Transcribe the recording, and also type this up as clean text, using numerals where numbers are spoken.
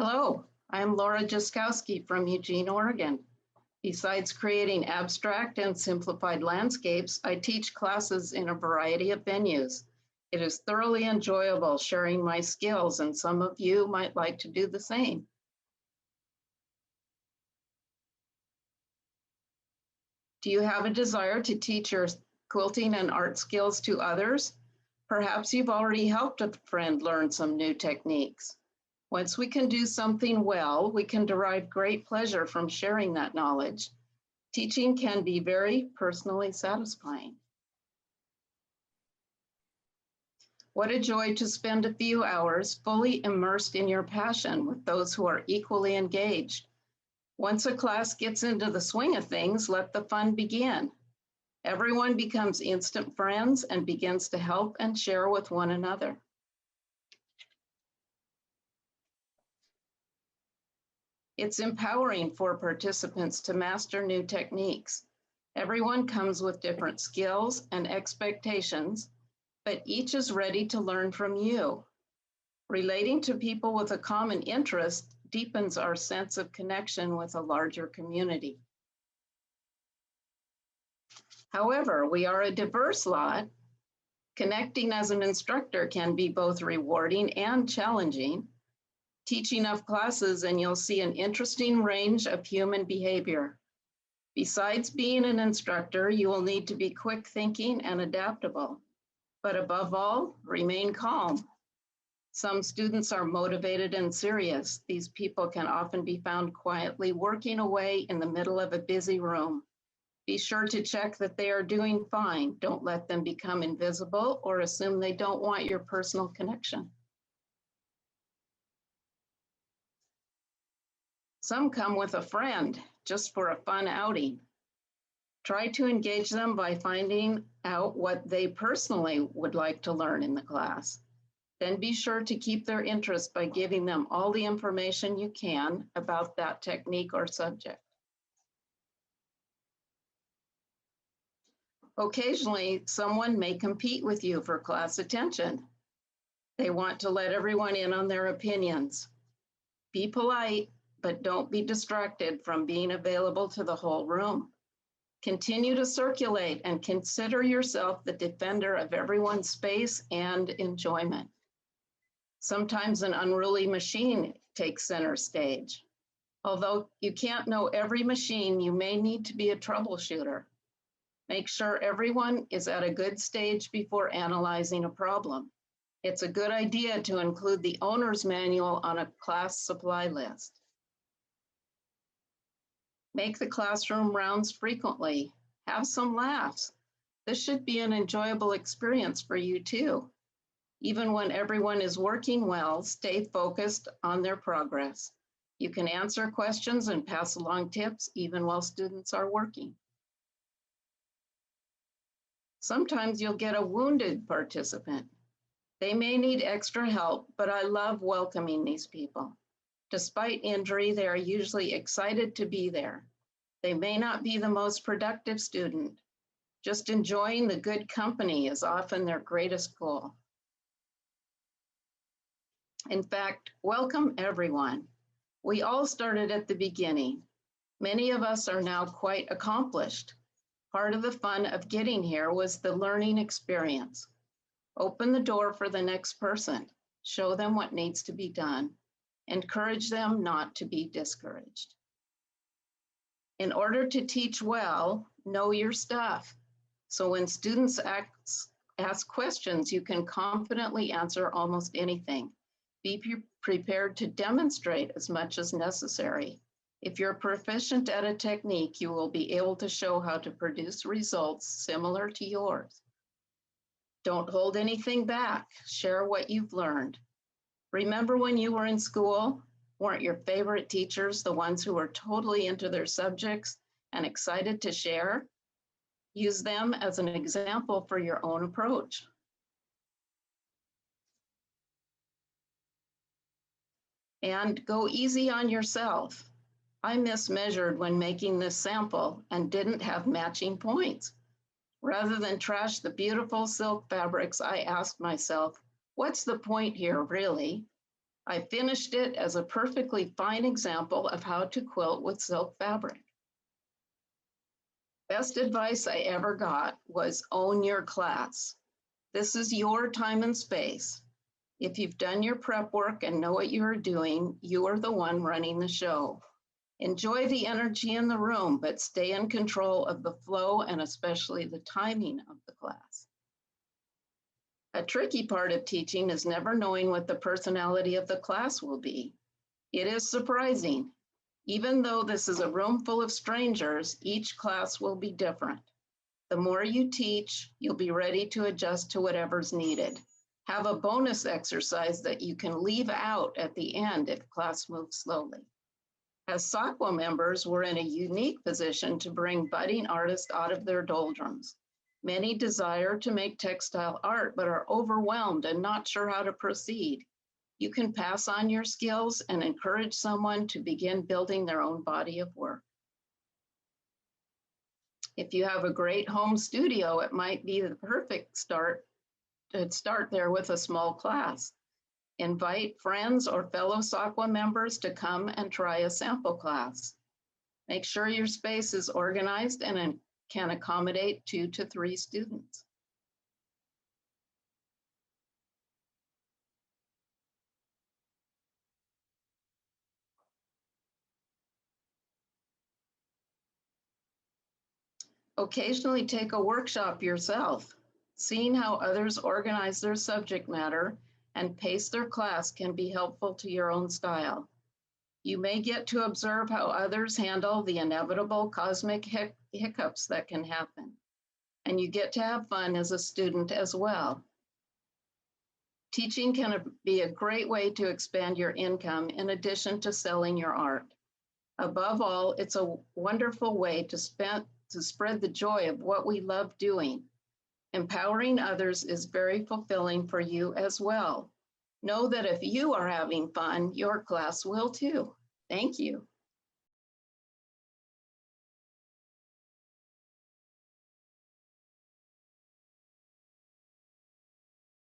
Hello, I'm Laura Jaszkowski from Eugene, Oregon. Besides creating abstract and simplified landscapes, I teach classes in a variety of venues. It is thoroughly enjoyable sharing my skills, and some of you might like to do the same. Do you have a desire to teach your quilting and art skills to others? Perhaps you've already helped a friend learn some new techniques. Once we can do something well, we can derive great pleasure from sharing that knowledge. Teaching can be very personally satisfying. What a joy to spend a few hours fully immersed in your passion with those who are equally engaged. Once a class gets into the swing of things, let the fun begin. Everyone becomes instant friends and begins to help and share with one another. It's empowering for participants to master new techniques. Everyone comes with different skills and expectations, but each is ready to learn from you. Relating to people with a common interest deepens our sense of connection with a larger community. However, we are a diverse lot. Connecting as an instructor can be both rewarding and challenging. Teach enough classes and you'll see an interesting range of human behavior. Besides being an instructor, you will need to be quick thinking and adaptable. But above all, remain calm. Some students are motivated and serious. These people can often be found quietly working away in the middle of a busy room. Be sure to check that they are doing fine. Don't let them become invisible or assume they don't want your personal connection. Some come with a friend just for a fun outing. Try to engage them by finding out what they personally would like to learn in the class. Then be sure to keep their interest by giving them all the information you can about that technique or subject. Occasionally, someone may compete with you for class attention. They want to let everyone in on their opinions. Be polite, but don't be distracted from being available to the whole room. Continue to circulate and consider yourself the defender of everyone's space and enjoyment. Sometimes an unruly machine takes center stage. Although you can't know every machine, you may need to be a troubleshooter. Make sure everyone is at a good stage before analyzing a problem. It's a good idea to include the owner's manual on a class supply list. Make the classroom rounds frequently. Have some laughs. This should be an enjoyable experience for you too. Even when everyone is working well, stay focused on their progress. You can answer questions and pass along tips even while students are working. Sometimes you'll get a wounded participant. They may need extra help, but I love welcoming these people. Despite injury, they are usually excited to be there. They may not be the most productive student. Just enjoying the good company is often their greatest goal. In fact, welcome everyone. We all started at the beginning. Many of us are now quite accomplished. Part of the fun of getting here was the learning experience. Open the door for the next person. Show them what needs to be done. Encourage them not to be discouraged. In order to teach well, know your stuff. So when students ask questions, you can confidently answer almost anything. Be prepared to demonstrate as much as necessary. If you're proficient at a technique, you will be able to show how to produce results similar to yours. Don't hold anything back. Share what you've learned. Remember when you were in school? Weren't your favorite teachers the ones who were totally into their subjects and excited to share? Use them as an example for your own approach. And go easy on yourself. I mismeasured when making this sample and didn't have matching points. Rather than trash the beautiful silk fabrics, I asked myself, what's the point here really? I finished it as a perfectly fine example of how to quilt with silk fabric. Best advice I ever got was own your class. This is your time and space. If you've done your prep work and know what you're doing, you are the one running the show. Enjoy the energy in the room, but stay in control of the flow and especially the timing of the class. A tricky part of teaching is never knowing what the personality of the class will be. It is surprising. Even though this is a room full of strangers, each class will be different. The more you teach, you'll be ready to adjust to whatever's needed. Have a bonus exercise that you can leave out at the end if class moves slowly. As SAQA members, we're in a unique position to bring budding artists out of their doldrums. Many desire to make textile art, but are overwhelmed and not sure how to proceed. You can pass on your skills and encourage someone to begin building their own body of work. If you have a great home studio, it might be the perfect start to start there with a small class. Invite friends or fellow SAQA members to come and try a sample class. Make sure your space is organized and can accommodate 2 to 3 students. Occasionally take a workshop yourself. Seeing how others organize their subject matter and pace their class can be helpful to your own style. You may get to observe how others handle the inevitable cosmic hiccups that can happen, and you get to have fun as a student as well. Teaching can be a great way to expand your income in addition to selling your art. Above all, it's a wonderful way to spread the joy of what we love doing. Empowering others is very fulfilling for you as well. Know that if you are having fun, your class will too. Thank you.